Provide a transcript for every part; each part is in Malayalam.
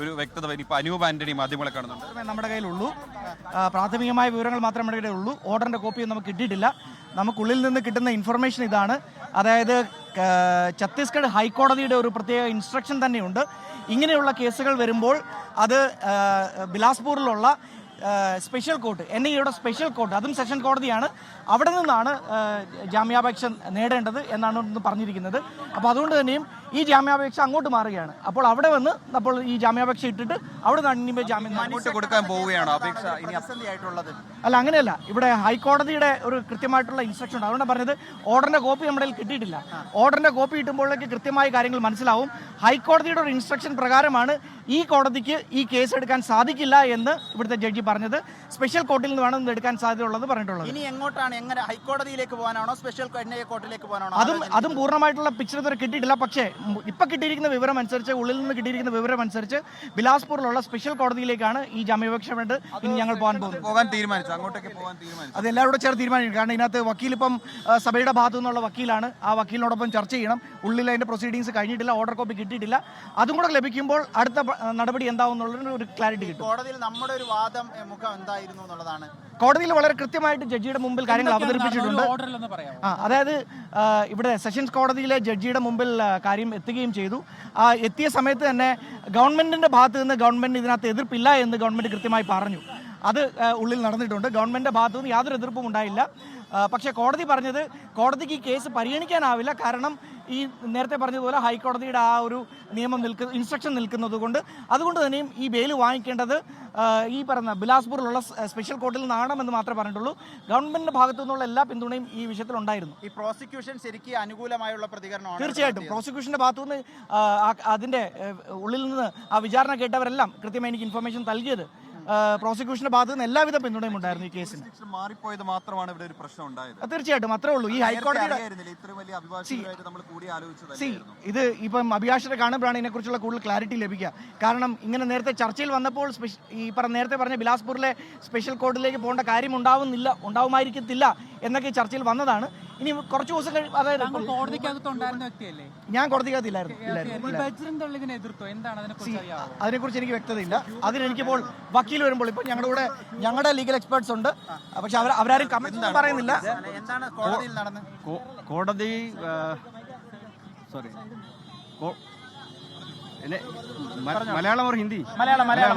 ഒരു വ്യക്തത വരും? ഇപ്പോൾ അനൂപ് ആന്റണി മാധ്യമങ്ങളെ കാണുന്നുണ്ട്. നമ്മുടെ കയ്യിലുള്ളൂ, പ്രാഥമികമായ വിവരങ്ങൾ മാത്രമേ നമ്മുടെ കയ്യിലുള്ളൂ. ഓർഡറിൻ്റെ കോപ്പിയൊന്നും നമുക്ക് കിട്ടിയിട്ടില്ല. നമുക്കുള്ളിൽ നിന്ന് കിട്ടുന്ന ഇൻഫർമേഷൻ ഇതാണ്. അതായത് ഛത്തീസ്ഗഡ് ഹൈക്കോടതിയുടെ ഒരു പ്രത്യേക ഇൻസ്ട്രക്ഷൻ തന്നെയുണ്ട്. ഇങ്ങനെയുള്ള കേസുകൾ വരുമ്പോൾ അത് ബിലാസ്പൂരിലുള്ള special court, NIA special court, അതും സെഷൻ കോടതിയാണ്, അവിടെ നിന്നാണ് ജാമ്യാപേക്ഷ നേടേണ്ടത് എന്നാണ് ഇന്ന് പറഞ്ഞിരിക്കുന്നത്. അപ്പോൾ അതുകൊണ്ട് തന്നെയും ഈ ജാമ്യാപേക്ഷ അങ്ങോട്ട് മാറുകയാണ്. അപ്പോൾ അവിടെ വന്ന് അപ്പോൾ ഈ ജാമ്യാപേക്ഷ ഇട്ടിട്ട് അവിടെ നിന്ന് ജാമ്യം കൊടുക്കാൻ പോവുകയാണോ അപേക്ഷ? അല്ല, അങ്ങനെയല്ല. ഇവിടെ ഹൈക്കോടതിയുടെ ഒരു കൃത്യമായിട്ടുള്ള ഇൻസ്ട്രക്ഷൻ ഉണ്ട്. അതുകൊണ്ട് പറഞ്ഞത് ഓർഡറിന്റെ കോപ്പി നമ്മുടെ കയ്യിൽ കിട്ടിയിട്ടില്ല. ഓർഡറിന്റെ കോപ്പി കിട്ടുമ്പോഴേക്ക് കൃത്യമായ കാര്യങ്ങൾ മനസ്സിലാവും. ഹൈക്കോടതിയുടെ ഒരു ഇൻസ്ട്രക്ഷൻ പ്രകാരമാണ് ഈ കോടതിക്ക് ഈ കേസ് എടുക്കാൻ സാധിക്കില്ല എന്ന് ഇവിടുത്തെ ജഡ്ജി പറഞ്ഞത്. സ്പെഷ്യൽ കോർട്ടിൽ നിന്ന് വേണം എടുക്കാൻ സാധ്യതയുള്ളത് പറഞ്ഞിട്ടുള്ളത്. ഇനി എങ്ങോട്ടാണ്? എങ്ങനെ ഹൈക്കോടതിയിലേക്ക് പോകാനാണോ സ്പെഷ്യൽ NIA കോർട്ടിലേക്ക് പോകാനാണോ? അതും പൂർണ്ണമായിട്ടുള്ള പിക്ചർ ഇതുവരെ കിട്ടിയിട്ടില്ല. പക്ഷേ ഇപ്പൊ കിട്ടിയിരിക്കുന്ന വിവരം അനുസരിച്ച്, ഉള്ളിൽ നിന്ന് കിട്ടിയിരിക്കുന്ന വിവരം അനുസരിച്ച് ബിലാസ്പൂരിലുള്ള സ്പെഷ്യൽ കോടതിയിലേക്ക് ഈ ജാമ്യാപേക്ഷ വേണ്ടി ഇനി ഞങ്ങൾ പോകാൻ തീരുമാനിച്ചു. അങ്ങോട്ടേക്ക് പോകാൻ തീരുമാനിച്ചു. അത് എല്ലാവരോടും ചേർന്ന് തീരുമാനിക്കും. കാരണം ഇതിനകത്ത് വക്കീൽ ഇപ്പം സഭയുടെ ഭാഗത്തു നിന്നുള്ള വക്കീലാണ്. ആ വക്കീലിനോടൊപ്പം ചർച്ച ചെയ്യണം. ഉള്ളിൽ അതിന്റെ പ്രൊസീഡിങ്സ് കഴിഞ്ഞിട്ടില്ല, ഓർഡർ കോപ്പി കിട്ടിയിട്ടില്ല. അതും കൂടെ ലഭിക്കുമ്പോൾ അടുത്ത നടപടി എന്താവും എന്നുള്ളതിന് ഒരു ക്ലാരിറ്റി കിട്ടും. കോടതിയിൽ നമ്മുടെ ഒരു വാദം മുഖം എന്തായിരുന്നു എന്നുള്ളതാണ്. കോടതിയിൽ വളരെ കൃത്യമായിട്ട് ജഡ്ജിയുടെ മുമ്പിൽ കാര്യങ്ങൾ അവതരിപ്പിച്ചിട്ടുണ്ട്. അതായത് ഇവിടെ സെഷൻസ് കോടതിയിലെ ജഡ്ജിയുടെ മുമ്പിൽ കാര്യം എത്തുകയും ചെയ്തു. എത്തിയ സമയത്ത് തന്നെ ഗവൺമെന്റിന്റെ ഭാഗത്ത് നിന്ന് ഗവൺമെന്റ് ഇതിനകത്ത് എതിർപ്പില്ല എന്ന് ഗവൺമെന്റ് കൃത്യമായി പറഞ്ഞു. അത് ഉള്ളിൽ നടന്നിട്ടുണ്ട്. ഗവൺമെന്റിന്റെ ഭാഗത്തു നിന്ന് യാതൊരു എതിർപ്പും ഉണ്ടായില്ല. പക്ഷേ കോടതി പറഞ്ഞത് കോടതിക്ക് ഈ കേസ് പരിഗണിക്കാനാവില്ല. കാരണം ഈ നേരത്തെ പറഞ്ഞതുപോലെ ഹൈക്കോടതിയുടെ ആ ഒരു നിയമം ഇൻസ്ട്രക്ഷൻ നിൽക്കുന്നത് കൊണ്ട്, അതുകൊണ്ട് തന്നെയും ഈ ബെയിൽ വാങ്ങിക്കേണ്ടത് ഈ പറഞ്ഞ ബിലാസ്പൂരിലുള്ള സ്പെഷ്യൽ കോർട്ടിൽ നിന്നാണെന്ന് മാത്രമേ പറഞ്ഞിട്ടുള്ളൂ. ഗവൺമെന്റിന്റെ ഭാഗത്തു നിന്നുള്ള എല്ലാ പിന്തുണയും ഈ വിഷയത്തിൽ ഉണ്ടായിരുന്നു. ഈ പ്രോസിക്യൂഷൻ ശരിക്കും അനുകൂലമായുള്ള പ്രതികരണമാണ്. തീർച്ചയായിട്ടും പ്രോസിക്യൂഷന്റെ ഭാഗത്തുനിന്ന് അതിന്റെ ഉള്ളിൽ നിന്ന് ആ വിചാരണ കേട്ടവരെല്ലാം കൃത്യമായി എനിക്ക് ഇൻഫർമേഷൻ നൽകിയത്. പ്രോസിക്യൂഷന്റെ ഭാഗത്ത് നിന്ന് എല്ലാവിധ പിന്തുണയും ഉണ്ടായിരുന്നു ഈ കേസിന്. മാറിപ്പോയത് മാത്രമാണ് ഇവിടെ ഒരു പ്രശ്നം ഉണ്ടായത്. തീർച്ചയായിട്ടും അത്രേ ഉള്ളൂ. ഈ ഹൈക്കോടതിയുടെ ഇത് ഇപ്പം അഭിഭാഷകരെ കാണുമ്പോഴാണ് ഇതിനെക്കുറിച്ചുള്ള കൂടുതൽ ക്ലാരിറ്റി ലഭിക്കുക. കാരണം ഇങ്ങനെ നേരത്തെ ചർച്ചയിൽ വന്നപ്പോൾ ഈ നേരത്തെ പറഞ്ഞ ബിലാസ്പൂരിലെ സ്പെഷ്യൽ കോർട്ടിലേക്ക് പോകേണ്ട കാര്യം ഉണ്ടാവുമായിരിക്കത്തില്ല എന്നൊക്കെ ചർച്ചയിൽ വന്നതാണ്. ഇനി കുറച്ച് ദിവസം അതായത് ഞാൻ കോടതിക്കകത്തില്ലായിരുന്നു. അതിനെക്കുറിച്ച് എനിക്ക് വ്യക്തതയില്ല. അതിനെനിക്കിപ്പോൾ വക്കീൽ വരുമ്പോൾ ഇപ്പോൾ ഞങ്ങളുടെ ലീഗൽ എക്സ്പേർട്സ് ഉണ്ട്. പക്ഷെ അവരാരും കമന്റ് പറയുന്നില്ല. എന്താണ് കോടതിയിൽ നടന്നത്? കോടതി സോറി മലയാളം ഓർ ഹിന്ദി?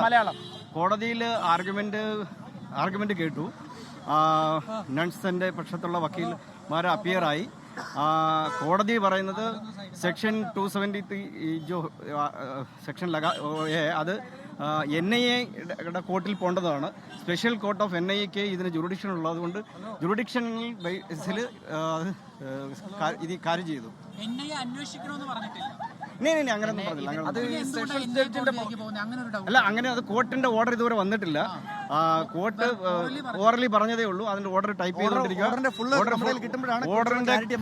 മലയാളം. കോടതിയിൽ ആർഗ്യുമെന്റ് കേട്ടു. നൺസിന്റെ പക്ഷത്തുള്ള വക്കീൽമാർ അപ്പിയറായി. കോടതി പറയുന്നത് സെക്ഷൻ 273 സെക്ഷൻ അത് NIA കോർട്ടിൽ പോകേണ്ടതാണ്. സ്പെഷ്യൽ കോർട്ട് ഓഫ് NIAക്ക് ഇതിന് ജുറിഡിക്ഷൻ ഉള്ളതുകൊണ്ട് ജുറിഡിക്ഷണൽ ബേസിൽ ഇത് കാര്യം ചെയ്തു. അങ്ങനെയൊന്നും പറഞ്ഞില്ല. അല്ല, അങ്ങനെ അത് കോർട്ടിന്റെ ഓർഡർ ഇതുവരെ വന്നിട്ടില്ല. കോർട്ട് ഓറലി പറഞ്ഞതേ ഉള്ളൂ. അതിന്റെ ഓർഡർ ടൈപ്പ് ചെയ്തുകൊണ്ടിരിക്കുക. ഓർഡറിന്റെ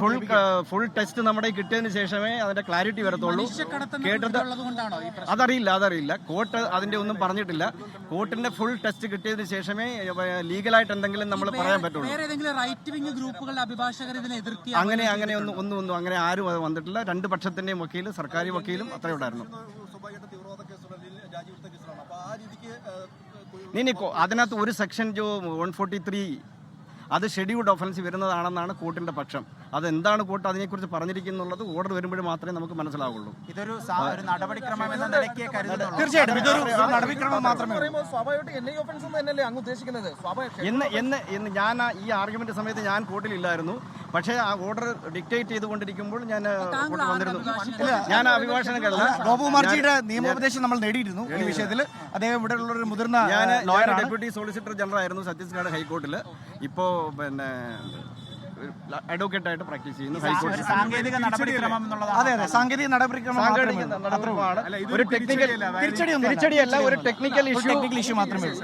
ഫുൾ ടെസ്റ്റ് നമ്മുടെ കിട്ടിയതിന് ശേഷമേ അതിന്റെ ക്ലാരിറ്റി വരത്തുള്ളൂ. കേട്ടത് അതറിയില്ല. കോർട്ട് അതിന്റെ ഒന്നും പറഞ്ഞിട്ടില്ല. കോർട്ടിന്റെ ഫുൾ ടെസ്റ്റ് കിട്ടിയതിന് ശേഷമേ ലീഗലായിട്ട് എന്തെങ്കിലും നമ്മൾ പറയാൻ പറ്റുള്ളൂ. അങ്ങനെ ഒന്നും അങ്ങനെ ആരും അത് വന്നിട്ടില്ല. രണ്ട് പക്ഷത്തിന്റെയും വക്കീൽ, സർക്കാർ വക്കീലും അത്രയും ഉണ്ടായിരുന്നു. അതിനകത്ത് ഒരു സെക്ഷൻ 143 അത് ഷെഡ്യൂൾഡ് ഒഫൻസ് വരുന്നതാണെന്നാണ് കോർട്ടിന്റെ പക്ഷം. അതെന്താണ് കോർട്ട് അതിനെക്കുറിച്ച് പറഞ്ഞിരിക്കുന്നുള്ളത് ഓർഡർ വരുമ്പോൾ മാത്രമേ നമുക്ക് മനസ്സിലാവുള്ളൂ. ഇതൊരു നടപടിക്രമം എന്ന നിലയ്ക്ക് കരുതുന്നുള്ളൂ. തീർച്ചയായിട്ടും ഇതൊരു നടപടിക്രമം മാത്രമേ. ഞാൻ ഈ ആർഗ്യുമെന്റ് സമയത്ത് ഞാൻ കോർട്ടിലില്ലായിരുന്നു. പക്ഷേ ആ ഓർഡർ ഡിക്റ്റേറ്റ് ചെയ്തുകൊണ്ടിരിക്കുമ്പോൾ ഞാൻ വന്നിരുന്നു. ഞാൻ അഭിഭാഷകനല്ല. ഗോപകുമാർജിയുടെ നിയമോപദേശം നമ്മൾ നേടിയിരുന്നു ഈ വിഷയത്തിൽ. അദ്ദേഹം ഇവിടെ ഉള്ള ഒരു മുതിർന്ന ലോയർ, ഡെപ്യൂട്ടി സോളിസിറ്റർ ജനറൽ ആയിരുന്നു ഛത്തീസ്ഗഡ് ഹൈക്കോർട്ടിൽ. ഇപ്പോ അഡ്വക്കേറ്റ് ആയിട്ട് പ്രാക്ടീസ് ചെയ്യുന്നു. ഹൈക്കോടതി സാങ്കേതിക നടപടിക്രമം എന്നുള്ളതാണ്. അതെ, സാങ്കേതിക നടപടിക്രമമാണ്. ഒരു തിരിച്ചടിയല്ല, ഒരു ടെക്നിക്കൽ ഇഷ്യൂ മാത്രമേ ഉള്ളൂ.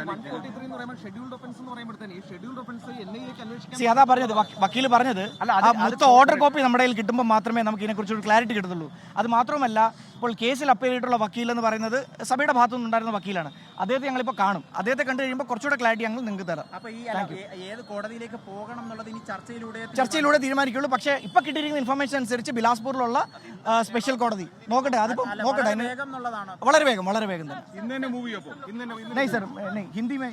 അതാ പറഞ്ഞത് വക്കീൽ പറഞ്ഞത്. മൊത്തം ഓർഡർ കോപ്പി നമ്മുടെ കയ്യിൽ കിട്ടുമ്പോൾ മാത്രമേ നമുക്ക് ഇതിനെക്കുറിച്ച് ഒരു ക്ലാരിറ്റി കിട്ടത്തുള്ളൂ. അത് മാത്രമല്ല ഇപ്പോൾ കേസിൽ അപ്പീൽ ചെയ്തിട്ടുള്ള വക്കീൽ എന്ന് പറയുന്നത് സഭയുടെ ഭാഗത്തു നിന്നുണ്ടായിരുന്ന വക്കീലാണ്. അദ്ദേഹത്തെ ഞങ്ങളിപ്പോൾ കാണും. അദ്ദേഹത്തെ കണ്ടു കഴിയുമ്പോൾ കുറച്ചുകൂടെ ക്ലാരിറ്റി ഞങ്ങൾ നിങ്ങൾക്ക് തരാം. അപ്പൊ ഈ ഏത് കോടതിയിലേക്ക് പോകണം എന്നുള്ളത് ഇനി ചർച്ചയിലൂടെ തീരുമാനിക്കുള്ളൂ. പക്ഷേ ഇപ്പൊ കിട്ടിയിരിക്കുന്ന ഇൻഫർമേഷൻ അനുസരിച്ച് ബിലാസ്പൂരിലുള്ള സ്പെഷ്യൽ കോടതി നോക്കട്ടെ. അതിപ്പോ നോക്കട്ടെ, വളരെ വേഗം തന്നെ. ഇന്ന് തന്നെ മൂവി അപ്പോൾ नहीं सर, नहीं हिंदी में